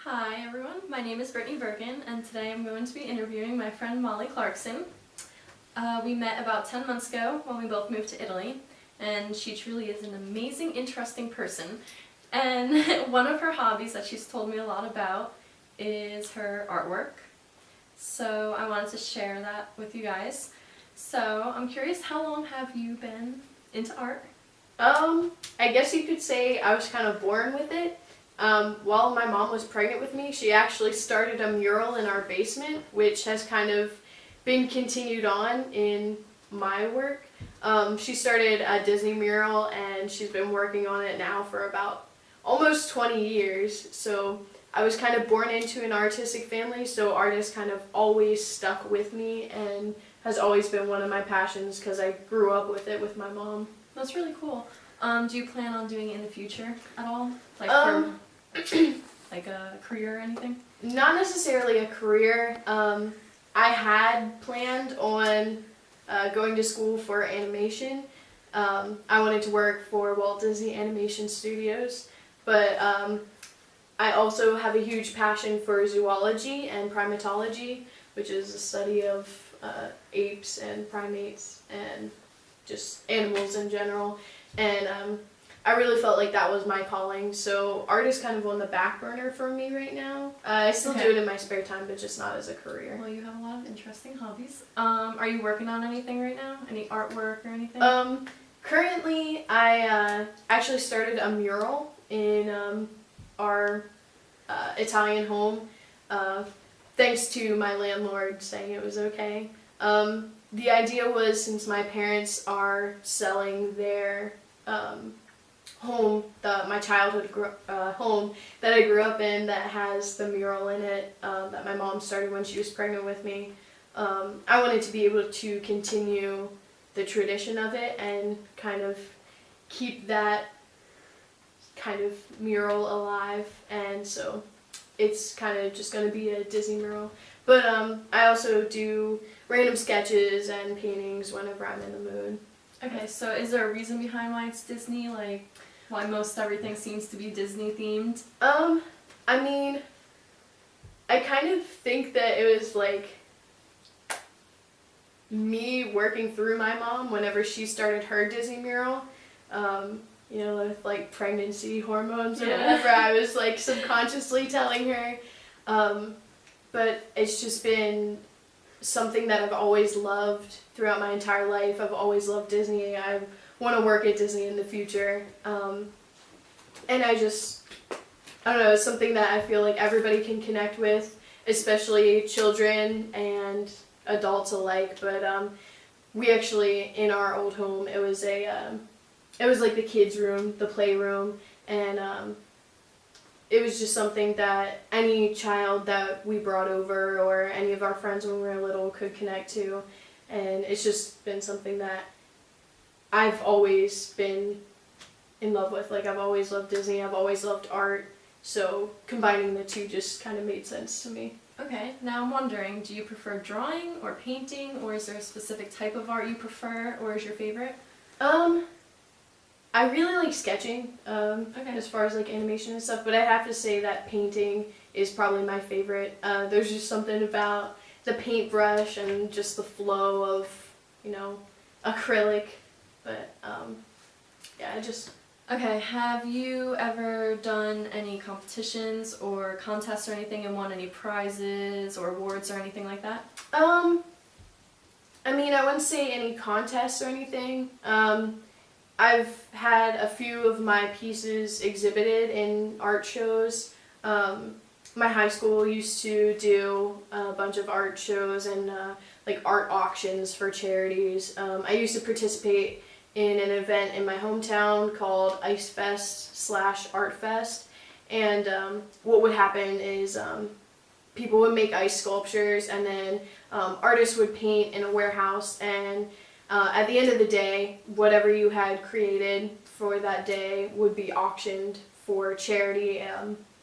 Hi everyone, my name is Brittany Birkin and today I'm going to be interviewing my friend Molly Clarkson. We met about 10 months ago when we both moved to Italy, and she truly is an amazing, interesting person. And one of her hobbies that she's told me a lot about is her artwork. So I wanted to share that with you guys. So I'm curious, how long have you been into art? I guess you could say I was kind of born with it. While my mom was pregnant with me, she actually started a mural in our basement, which has kind of been continued on in my work. She started a Disney mural and she's been working on it now for about almost 20 years. So I was kind of born into an artistic family, so art has kind of always stuck with me and has always been one of my passions because I grew up with it with my mom. That's really cool. Do you plan on doing it in the future at all? Like like a career or anything? Not necessarily a career. I had planned on going to school for animation. I wanted to work for Walt Disney Animation Studios, but I also have a huge passion for zoology and primatology, which is the study of apes and primates and just animals in general. And I really felt like that was my calling, so art is kind of on the back burner for me right now. I still do it in my spare time, but just not as a career. Well, you have a lot of interesting hobbies. Are you working on anything right now? Any artwork or anything? Currently, I actually started a mural in our Italian home, thanks to my landlord saying it was okay. The idea was, since my parents are selling their home, my childhood home that I grew up in that has the mural in it that my mom started when she was pregnant with me, I wanted to be able to continue the tradition of it and kind of keep that kind of mural alive, and so it's kind of just going to be a Disney mural. But I also do random sketches and paintings whenever I'm in the mood. Okay, so is there a reason behind why it's Disney? Like, why most everything seems to be Disney themed? I mean, I kind of think that it was like me working through my mom whenever she started her Disney mural. With like pregnancy hormones or whatever, I was like subconsciously telling her. But it's just been something that I've always loved throughout my entire life. I've always loved Disney. I want to work at Disney in the future. And I don't know, it's something that I feel like everybody can connect with, especially children and adults alike. But we actually, in our old home, it was like the kids' room, the playroom, and it was just something that any child that we brought over or any of our friends when we were little could connect to, and it's just been something that I've always been in love with. Like, I've always loved Disney, I've always loved art, so combining the two just kind of made sense to me. Okay, now I'm wondering, do you prefer drawing or painting, or is there a specific type of art you prefer, or is your favorite? I really like sketching, as far as like animation and stuff, but I have to say that painting is probably my favorite. There's just something about the paintbrush and just the flow of, acrylic, but Okay, have you ever done any competitions or contests or anything and won any prizes or awards or anything like that? I mean, I wouldn't say any contests or anything. I've had a few of my pieces exhibited in art shows. My high school used to do a bunch of art shows and like art auctions for charities. I used to participate in an event in my hometown called Ice Fest / Art Fest, and what would happen is people would make ice sculptures, and then artists would paint in a warehouse, and at the end of the day, whatever you had created for that day would be auctioned for charity.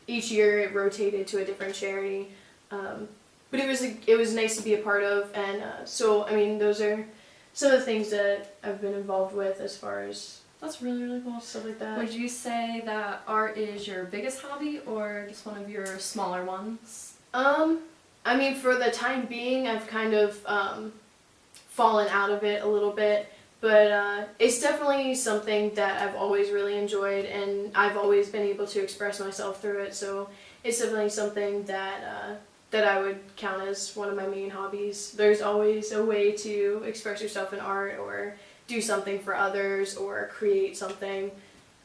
Each year it rotated to a different charity, but it was nice to be a part of, and so I mean, those are some of the things that I've been involved with as far as That's really, really cool. stuff like that. Would you say that art is your biggest hobby or just one of your smaller ones? I mean, for the time being, I've kind of fallen out of it a little bit, but it's definitely something that I've always really enjoyed, and I've always been able to express myself through it. So it's definitely something that that I would count as one of my main hobbies. There's always a way to express yourself in art, or do something for others, or create something,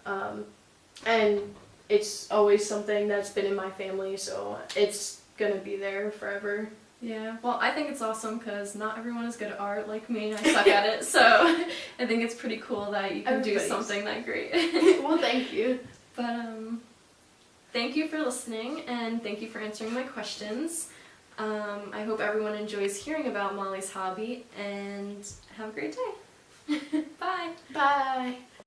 and it's always something that's been in my family, so it's gonna be there forever. Yeah, well, I think it's awesome because not everyone is good at art like me, and I suck at it, so I think it's pretty cool that you can do something that great. Well, thank you. But, thank you for listening, and thank you for answering my questions. I hope everyone enjoys hearing about Molly's hobby, and have a great day. Bye! Bye!